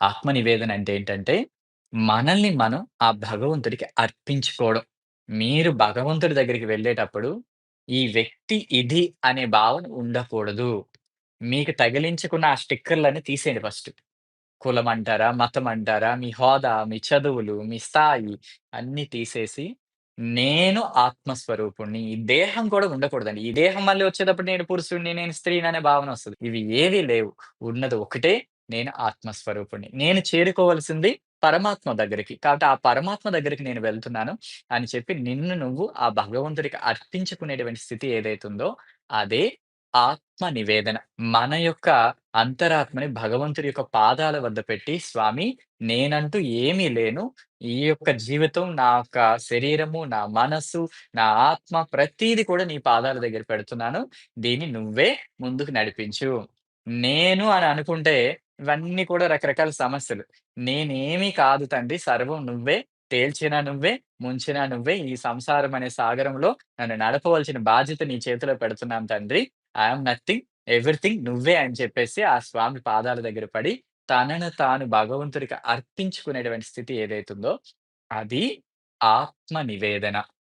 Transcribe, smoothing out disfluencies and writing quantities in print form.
ఆత్మ నివేదన అంటే ఏంటంటే, మనల్ని మనం ఆ భగవంతుడికి అర్పించుకోవడం. మీరు భగవంతుడి దగ్గరికి వెళ్ళేటప్పుడు, ఈ వ్యక్తి ఇది అనే భావన ఉండకూడదు. మీకు తగిలించుకున్న ఆ స్టిక్కర్‌లన్నీ తీసేయండి ఫస్ట్. కులం అంటారా? మతం అంటారా? మీ హోదా, మీ చదువులు, మీ స్థాయి అన్నీ తీసేసి, నేను ఆత్మస్వరూపుడిని. ఈ దేహం కూడా ఉండకూడదండి. ఈ దేహం మళ్ళీ వచ్చేటప్పుడు నేను పురుషుడిని, నేను స్త్రీని అనే భావన వస్తది. ఇవి ఏవి లేవు. ఉన్నది ఒకటే నేను ఆత్మస్వరూపుడిని. నేను చేరుకోవాల్సింది పరమాత్మ దగ్గరికి. కాబట్టి ఆ పరమాత్మ దగ్గరికి నేను వెళ్తున్నాను అని చెప్పి నిన్ను నువ్వు ఆ భగవంతుడికి అర్పించుకునేటువంటి స్థితి ఏదైతుందో అదే ఆత్మ నివేదన. మన యొక్క అంతరాత్మని భగవంతుడి యొక్క పాదాల వద్ద పెట్టి, స్వామి నేనంటూ ఏమీ లేను. ఈ యొక్క జీవితం, నా యొక్క శరీరము, నా మనస్సు, నా ఆత్మ ప్రతీది కూడా నీ పాదాల దగ్గర పెడుతున్నాను. దీన్ని నువ్వే ముందుకు నడిపించు. నేను అని అనుకుంటే ఇవన్నీ కూడా రకరకాల సమస్యలు. నేనేమి కాదు తండ్రి సర్వం నువ్వే. తేల్చినా నువ్వే, ముంచినా నువ్వే. ఈ సంసారం అనే సాగరంలో నన్ను నడపవలసిన బాధ్యత నీ చేతిలో పెడుతున్నాను తండ్రి. I am nothing. ఎవ్రీథింగ్ నువ్వే అని చెప్పేసి ఆ స్వామి పాదాల దగ్గర పడి, తనను తాను భగవంతుడికి అర్పించుకునేటువంటి స్థితి ఏదైతుందో, అది ఆత్మ నివేదన.